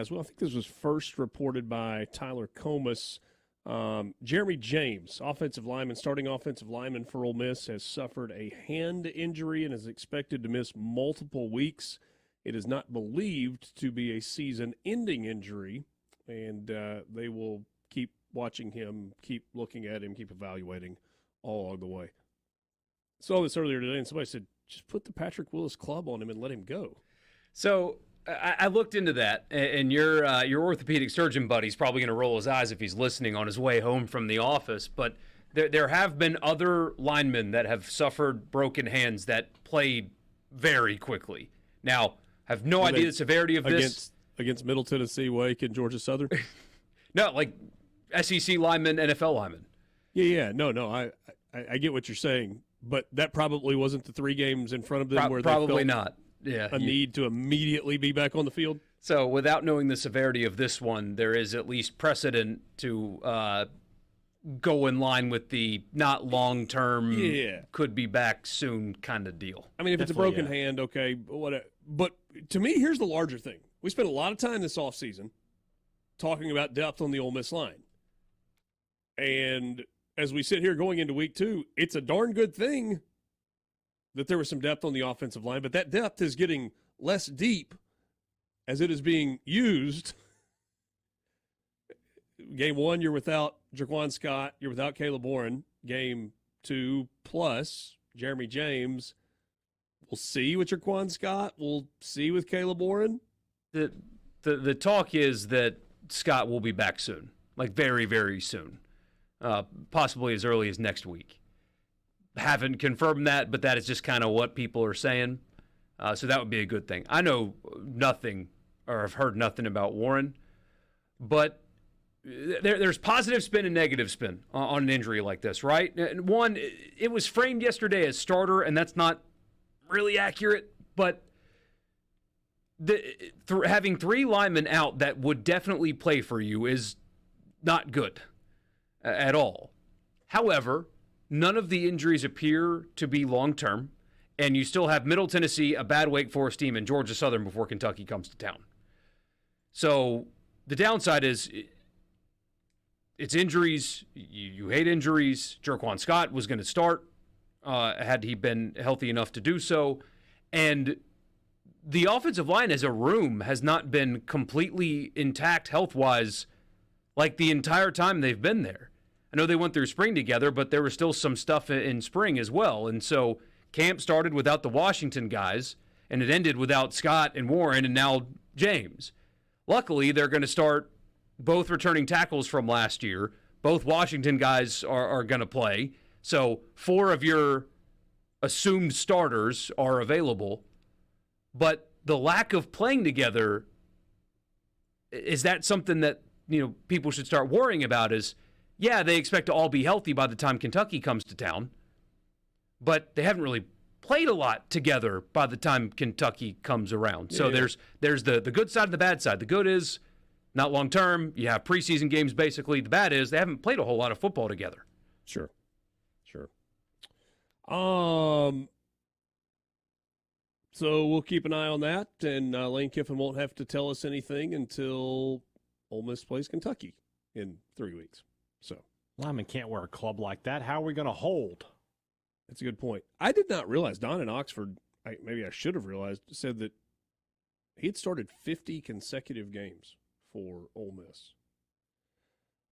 as well. I think this was first reported by Tyler Comas. Jeremy James, starting offensive lineman for Ole Miss, has suffered a hand injury and is expected to miss multiple weeks. It is not believed to be a season-ending injury, and they will keep watching him, keep looking at him, keep evaluating all along the way. Saw this earlier today, and somebody said, just put the Patrick Willis club on him and let him go. So I looked into that, and your orthopedic surgeon buddy's probably going to roll his eyes if he's listening on his way home from the office, but there have been other linemen that have suffered broken hands that played very quickly. Now, I have no idea the severity of this. Against Middle Tennessee, Wake, and Georgia Southern? No, like SEC linemen, NFL linemen. Yeah. No, I get what you're saying. But that probably wasn't the 3 games in front of them where probably they felt not. A need to immediately be back on the field. So without knowing the severity of this one, there is at least precedent to go in line with the not long-term, could be back soon kind of deal. I mean, if it's a broken hand, okay. But to me, here's the larger thing. We spent a lot of time this offseason talking about depth on the Ole Miss line. And as we sit here going into week 2, it's a darn good thing that there was some depth on the offensive line, but that depth is getting less deep as it is being used. Game 1, you're without Jaquan Scott. You're without Caleb Warren. Game 2 plus Jeremy James. We'll see with Jaquan Scott. We'll see with Caleb Warren. The talk is that Scott will be back soon, like very, very soon. Possibly as early as next week. Haven't confirmed that, but that is just kind of what people are saying. So that would be a good thing. I know nothing, or have heard nothing about Warren, but there's positive spin and negative spin on an injury like this, right? One, it was framed yesterday as starter, and that's not really accurate, but having 3 linemen out that would definitely play for you is not good at all. However, none of the injuries appear to be long-term, and you still have Middle Tennessee, a bad Wake Forest team, and Georgia Southern before Kentucky comes to town. So the downside is it's injuries. You hate injuries. Jaquan Scott was going to start had he been healthy enough to do so. And the offensive line as a room has not been completely intact health-wise like the entire time they've been there. I know they went through spring together, but there was still some stuff in spring as well. And so camp started without the Washington guys, and it ended without Scott and Warren and now James. Luckily, they're going to start both returning tackles from last year. Both Washington guys are going to play. So 4 of your assumed starters are available. But the lack of playing together, is that something that people should start worrying about? Is they expect to all be healthy by the time Kentucky comes to town, but they haven't really played a lot together by the time Kentucky comes around. So there's the good side and the bad side. The good is not long term. You have preseason games basically. The bad is they haven't played a whole lot of football together. Sure. So we'll keep an eye on that, and Lane Kiffin won't have to tell us anything until Ole Miss plays Kentucky in 3 weeks. So Lyman can't wear a club like that. How are we going to hold? That's a good point. I did not realize Don in Oxford, maybe I should have realized, said that he had started 50 consecutive games for Ole Miss.